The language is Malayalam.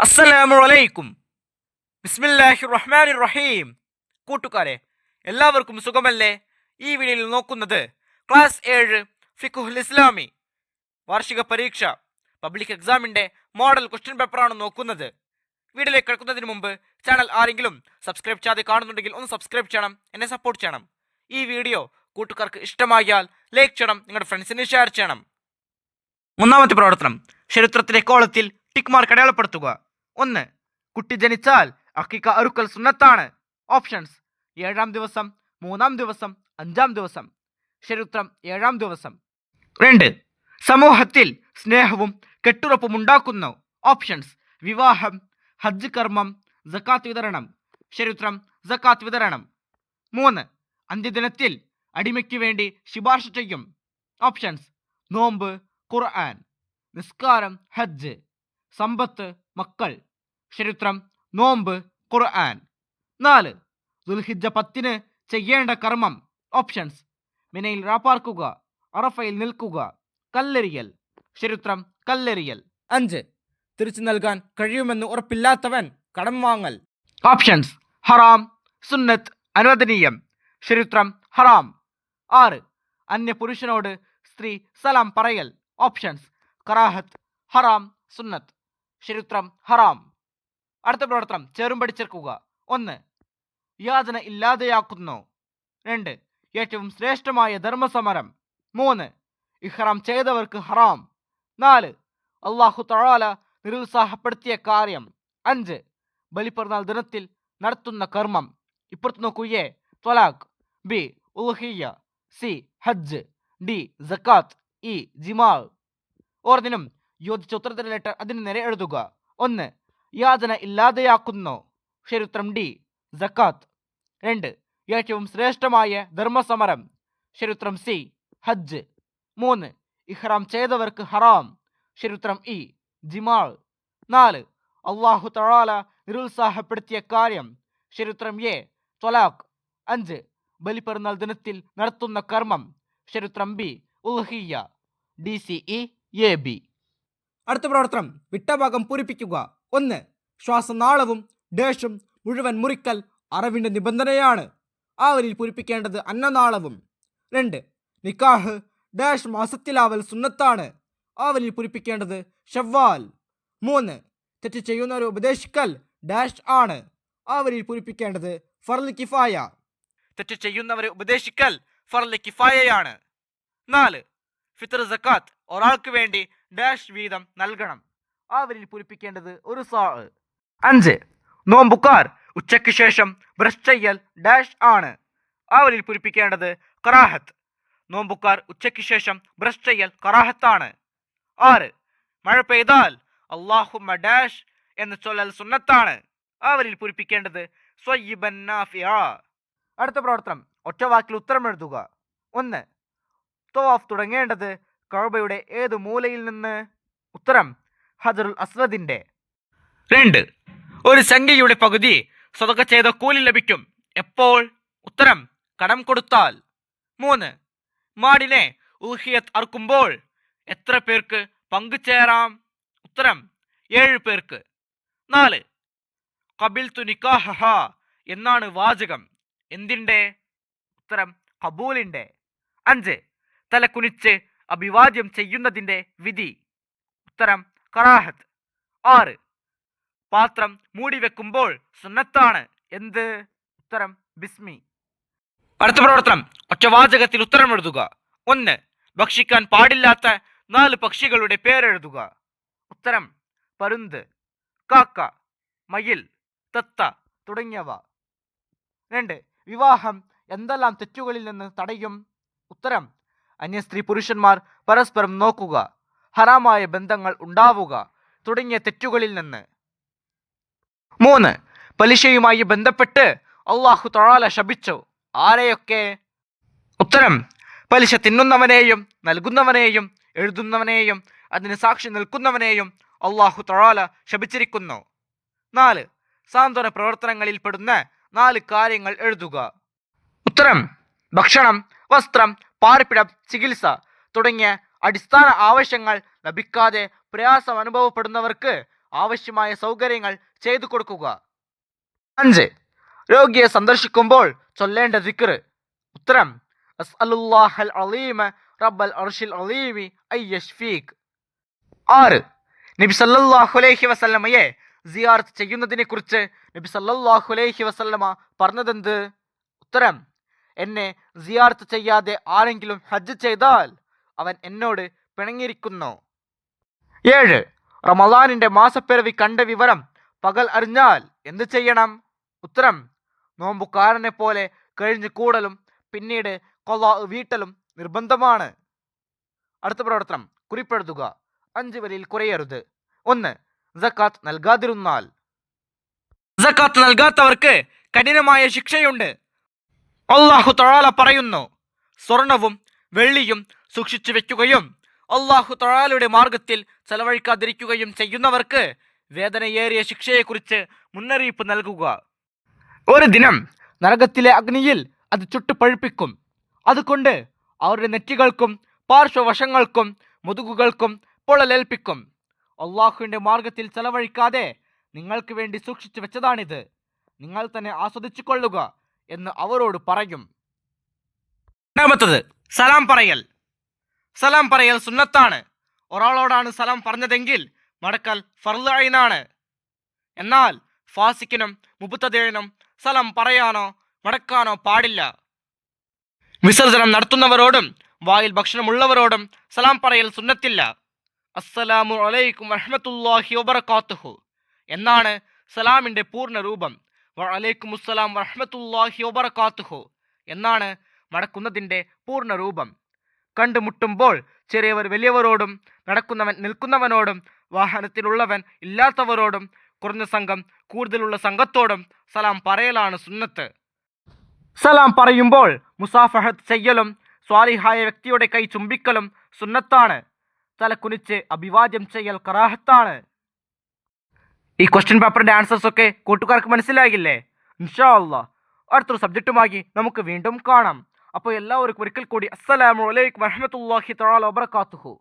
അസ്സലാമു അലൈക്കും. ബിസ്മില്ലാഹിർ റഹ്മാനിർ റഹീം. കൂട്ടുകാരെ, എല്ലാവർക്കും സുഖമല്ലേ? ഈ വീഡിയോയിൽ നോക്കുന്നത് ക്ലാസ് 7 ഫിഖുൽ ഇസ്ലാമി വാർഷിക പരീക്ഷ പബ്ലിക് എക്സാമിൻ്റെ മോഡൽ ക്വസ്റ്റ്യൻ പേപ്പറാണ് നോക്കുന്നത്. വീഡിയോയിലേക്ക് കിടക്കുന്നതിന് മുമ്പ് ചാനൽ ആരെങ്കിലും സബ്സ്ക്രൈബ് ചെയ്യാതെ കാണുന്നുണ്ടെങ്കിൽ ഒന്ന് സബ്സ്ക്രൈബ് ചെയ്യണം, എന്നെ സപ്പോർട്ട് ചെയ്യണം. ഈ വീഡിയോ കൂട്ടുകാർക്ക് ഇഷ്ടമായാൽ ലൈക്ക് ചെയ്യണം, നിങ്ങളുടെ ഫ്രണ്ട്സിന് ഷെയർ ചെയ്യണം. ഒന്നാമത്തെ പ്രവർത്തനം, ചരിത്രത്തിലെ കോളത്തിൽ ടിക്ക് മാർക്ക് അടയാളപ്പെടുത്തുക. 1. കുട്ടി ജനിച്ചാൽ അക്കീക്ക അറുക്കൽ സുന്നത്താണ്. ഓപ്ഷൻസ്: 7-ാം ദിവസം, 3-ാം ദിവസം, 5-ാം ദിവസം. ചരിത്രം 7-ാം ദിവസം. 2. സമൂഹത്തിൽ സ്നേഹവും കെട്ടുറപ്പും ഉണ്ടാക്കുന്നു. ഓപ്ഷൻസ്: വിവാഹം, ഹജ്ജ് കർമ്മം, സക്കാത്ത് വിതരണം. ചരിത്രം സക്കാത്ത് വിതരണം. 3. അന്ത്യദിനത്തിൽ അടിമയ്ക്ക് വേണ്ടി ശുപാർശ ചെയ്യും. ഓപ്ഷൻസ്: നോമ്പ്, ഖുർആൻ, നിസ്കാരം, ഹജ്ജ്, സമ്പത്ത്, മക്കൾ. ചരിത്രം നോമ്പ്, ഖുർആൻ. 4. ദുൽഹിജ്ജ 10-ന് ചെയ്യേണ്ട കർമ്മം. ഓപ്ഷൻസ്: മിനയിൽ റാപ്പാർക്കുക, അറഫയിൽ നിൽക്കുക, കല്ലെറിയൽ. ചരിത്രം കല്ലെറിയൽ. 5. തിരിച്ചു നൽകാൻ കഴിയുമെന്ന് ഉറപ്പില്ലാത്തവൻ കടം വാങ്ങൽ. ഓപ്ഷൻസ്: ഹറാം, സുന്നത്ത്, അനുവദനീയം. ചരിത്രം ഹറാം. 6. അന്യപുരുഷനോട് സ്ത്രീ സലാം പറയൽ. ഓപ്ഷൻസ്: കറാഹത്ത്, ഹറാം, സുന്നത്ത്. ചരിത്രം ഹറാം. അടുത്ത പ്രവർത്തനം ചേറും പഠിച്ചേർക്കുക. 1. യാതന ഇല്ലാതെയാക്കുന്നു. 2. ഏറ്റവും ശ്രേഷ്ഠമായ ധർമ്മസമരം. 3. ഇഹ്റാം ചെയ്തവർക്ക് ഹറാം. 4. അള്ളാഹു തആല നിരുത്സാഹപ്പെടുത്തിയ കാര്യം. 5. ബലിപ്പെരുന്നാൾ ദിനത്തിൽ നടത്തുന്ന കർമ്മം. ഇപ്പുറത്ത് നോക്കൂ: എ ത്വലാഖ്, ബി ഉൽഹിയ്യ, സി ഹജ്ജ്, ഡി സക്കാത്ത്, ഇ ജിമാ. ഓർദിനം യോജിച്ച ഉത്തരത്തിലെ ലെറ്റർ അതിന് നേരെ എഴുതുക. 1. യാതന ഇല്ലാതെയാക്കുന്നു. ചരിത്രം ഡി സക്കാത്ത്. 2. ഏറ്റവും ശ്രേഷ്ഠമായ ധർമ്മസമരം. ചരിത്രം സി ഹജ്ജ്. 3. ഇഹ്റാം ചെയ്തവർക്ക് ഹറാം. ചരിത്രം ഇ ജിമാ. 4. അള്ളാഹു തആല നിരുത്സാഹപ്പെടുത്തിയ കാര്യം. ചരിത്രം എ ത്വലാഖ്. 5. ബലിപ്പെരുന്നാൾ ദിനത്തിൽ നടത്തുന്ന കർമ്മം. ചരിത്രം ബി ഉൽഹിയ്യ. D C E A B. അടുത്ത പ്രവർത്തനം വിട്ട ഭാഗം പൂരിപ്പിക്കുക. 1. ശ്വാസനാളവും ഡേഷും മുഴുവൻ മുറിക്കൽ അറവിൻ്റെ നിബന്ധനയാണ്. ആ വരിയിൽ പൂരിപ്പിക്കേണ്ടത് അന്നനാളവും. 2. നിക്കാഹ് ഡാഷ് മാസത്തിലാവൽ സുന്നത്താണ്. ആ വരിയിൽ പൂരിപ്പിക്കേണ്ടത് ഷവ്വാൽ. 3. തെറ്റ് ചെയ്യുന്നവരെ ഉപദേശിക്കൽ ഡാഷ് ആണ്. ആ വരിയിൽ പൂരിപ്പിക്കേണ്ടത് ഫർള് കിഫായ. തെറ്റ് ചെയ്യുന്നവരെ ഉപദേശിക്കൽ ഫർള് കിഫായയാണ്. 4. ഫിത്ർ സക്കാത്ത് ഒരാൾക്ക് വേണ്ടി ഡാഷ് വീതം നൽകണം. ആ വരിയിൽ പൂരിപ്പിക്കേണ്ടത് ഒരു സാ. 5. നോമ്പുകാർ ഉച്ചയ്ക്ക് ശേഷം ബ്രഷ് ചെയ്യൽ ഡാഷ് ആണ്. ആ വരിയിൽ പൂരിപ്പിക്കേണ്ടത് കറാഹത്ത്. നോമ്പുകാർ ഉച്ചയ്ക്ക് ശേഷം ബ്രഷ് ചെയ്യൽ കറാഹത്താണ്. 6. മഴ പെയ്താൽ അല്ലാഹുമ്മ ഡാഷ് എന്ന് ചൊല്ലൽ സുന്നത്താണ്. ആ വരിയിൽ പൂരിപ്പിക്കേണ്ടത് സ്വയ്യിബൻ നാഫിഅ. അടുത്ത പ്രവർത്തനം ഒറ്റവാക്കിൽ ഉത്തരം എഴുതുക. 1. തവാഫ് തുടങ്ങേണ്ടത് കഅബയുടെ ഏത് മൂലയിൽ നിന്ന്? ഉത്തരം ഹജറുൽ അസ്വദിന്റെ. 2. ഒരു സംഖ്യയുടെ പകുതി സദഖ ചെയ്ത കൂലി ലഭിക്കും. എപ്പോൾ? ഉത്തരം കടം കൊടുത്താൽ. 3. മാടിനെ ഉൽഹിയത്ത് അറുക്കുമ്പോൾ എത്ര പേർക്ക് പങ്കുചേരാം? ഉത്തരം 7 പേർക്ക്. 4. ഖബിൽതു നിക്കാഹഹ എന്നാണ് വാചകം. എന്തിൻ്റെ? ഉത്തരം ഖബൂലിൻ്റെ. 5. തല കുനിച്ച് അഭിവാദ്യം ചെയ്യുന്നതിൻ്റെ വിധി. ഉത്തരം കറാഹത്ത്. 6. പാത്രം മൂടി വെക്കുമ്പോൾ സുന്നത്താണ്. എന്ത്? ഉത്തരം ബിസ്മി. അടുത്ത പ്രവർത്തനം ഒറ്റവാചകത്തിൽ ഉത്തരം എഴുതുക. 1. ഭക്ഷിക്കാൻ പാടില്ലാത്ത 4 പക്ഷികളുടെ പേരെഴുതുക. ഉത്തരം പരുന്ത്, കാക്ക, മയിൽ, തത്ത തുടങ്ങിയവ. 2. വിവാഹം എന്തെല്ലാം തെറ്റുകളിൽ നിന്ന് തടയും? ഉത്തരം അന്യ സ്ത്രീ പുരുഷന്മാർ പരസ്പരം നോക്കുക, ഹറാമായ ബന്ധങ്ങൾ ഉണ്ടാവുക തുടങ്ങിയ തെറ്റുകളിൽ നിന്ന്. 3. പലിശയുമായി ബന്ധപ്പെട്ട് അല്ലാഹു തആല ശപിച്ചു. ആരെയൊക്കെ? ഉത്തരം പലിശ തിന്നുന്നവനെയും നൽകുന്നവനെയും എഴുതുന്നവനെയും അതിന് സാക്ഷി നിൽക്കുന്നവനെയും അല്ലാഹു തആല ശപിച്ചിരിക്കുന്നു. 4. സാന്ത്വന പ്രവർത്തനങ്ങളിൽ പെടുന്ന 4 കാര്യങ്ങൾ എഴുതുക. ഉത്തരം ഭക്ഷണം, വസ്ത്രം, പാർപ്പിടം, ചികിത്സ തുടങ്ങിയ അടിസ്ഥാന ആവശ്യങ്ങൾ ലഭിക്കാതെ പ്രയാസം അനുഭവപ്പെടുന്നവർക്ക് ആവശ്യമായ സൗകര്യങ്ങൾ ചെയ്തു കൊടുക്കുക. 5. രോഗിയെ സന്ദർശിക്കുമ്പോൾ ചൊല്ലേണ്ട ദിക്ർ. ഉത്തരം: അസ്അലുല്ലാഹൽ അലീമ റബ്ബൽ അർശിൽ അലീമി അൻ യശ്ഫീക്. 6. നബി സല്ലല്ലാഹു അലൈഹി വസല്ലമയെ സിയാറത്ത് ചെയ്യുന്നതിനെ കുറിച്ച് നബി സല്ലല്ലാഹു അലൈഹി വസല്ലമ പറഞ്ഞതെന്ത്? ഉത്തരം: എന്നെ സിയാറത്ത് ചെയ്യാതെ ആരെങ്കിലും ഹജ്ജ് ചെയ്താൽ അവൻ എന്നോട് പിണങ്ങിയിരിക്കുന്നു. 7. റമളാനിന്റെ മാസപ്പിറവി കണ്ട വിവരം പകൽ അറിഞ്ഞാൽ എന്ത് ചെയ്യണം? ഉത്തരം: നോമ്പുകാരനെ പോലെ കഴിഞ്ഞു കൂടലും പിന്നീട് ഖളാ വീട്ടലും നിർബന്ധമാണ്. അടുത്ത പ്രവർത്തനം കുറിപ്പെഴുതുക. 5 വരിയിൽ കുറയരുത്. 1. സക്കാത്ത് നൽകാതിരുന്നാൽ. സക്കാത്ത് നൽകാത്തവർക്ക് കഠിനമായ ശിക്ഷയുണ്ട്. അല്ലാഹു തആല പറയുന്നു: സ്വർണവും വെള്ളിയും സൂക്ഷിച്ചു വെക്കുകയും അല്ലാഹു തആലയുടെ മാർഗത്തിൽ ചെലവഴിക്കാതിരിക്കുകയും ചെയ്യുന്നവർക്ക് വേദനയേറിയ ശിക്ഷയെക്കുറിച്ച് മുന്നറിയിപ്പ് നൽകുക. ഒരു ദിനം നരകത്തിലെ അഗ്നിയിൽ അത് ചുട്ടു പഴുപ്പിക്കും. അതുകൊണ്ട് അവരുടെ നെറ്റികൾക്കും പാർശ്വവശങ്ങൾക്കും മുതുകുകൾക്കും പൊള്ളലേൽപ്പിക്കും. അള്ളാഹുവിൻ്റെ മാർഗത്തിൽ ചെലവഴിക്കാതെ നിങ്ങൾക്ക് വേണ്ടി സൂക്ഷിച്ചു വെച്ചതാണിത്, നിങ്ങൾ തന്നെ ആസ്വദിച്ചു കൊള്ളുക എന്ന് അവരോട് പറയും. 2. സലാം പറയൽ. സലാം പറയൽ സുന്നത്താണ്. ഒരാളോടാണ് സലാം പറഞ്ഞതെങ്കിൽ മടക്കൽ ഫർള് ഐനാണ്. എന്നാൽ ഫാസിക്കിനും മുബ്തദിഇനും സലാം പറയാനോ മടക്കാനോ പാടില്ല. വിസർജനം നടത്തുന്നവരോടും വായിൽ ഭക്ഷണമുള്ളവരോടും സലാം പറയൽ സുന്നത്തില്ല. അസ്സലാമു അലൈക്കും വറഹ്മത്തുള്ളാഹി വബറകാതുഹു എന്നാണ് സലാമിൻ്റെ പൂർണ്ണ രൂപം. വഅലൈക്കുമുസ്സലാം വറഹ്മത്തുള്ളാഹി വബറകാതുഹു എന്നാണ് മടക്കുന്നതിൻ്റെ പൂർണ്ണ രൂപം. കണ്ടുമുട്ടുമ്പോൾ ചെറിയവർ വലിയവരോടും നടക്കുന്നവൻ നിൽക്കുന്നവനോടും വാഹനത്തിലുള്ളവൻ ഇല്ലാത്തവരോടും കുറഞ്ഞ സംഘം കൂടുതലുള്ള സംഘത്തോടും സലാം പറയലാണ് സുന്നത്ത്. സലാം പറയുമ്പോൾ മുസാഫഹത്ത് ചെയ്യലും സ്വാലിഹായ വ്യക്തിയുടെ കൈ ചുംബിക്കലും സുന്നത്താണ്. തലകുനിച്ച് അഭിവാദ്യം ചെയ്യൽ കറാഹത്താണ്. ഈ ക്വസ്റ്റ്യൻ പേപ്പറിൻ്റെ ആൻസേഴ്സ് ഒക്കെ കൂട്ടുകാർക്ക് മനസ്സിലാകില്ലേ? ഇൻഷാ അല്ലാഹ് അടുത്തൊരു സബ്ജക്റ്റുമായി നമുക്ക് വീണ്ടും കാണാം. അപ്പോൾ എല്ലാവർക്കും ഒരിക്കൽ കൂടി അസ്സലാമു അലൈക്കും വറഹ്മത്തുള്ളാഹി തആല വബറകാതുഹു.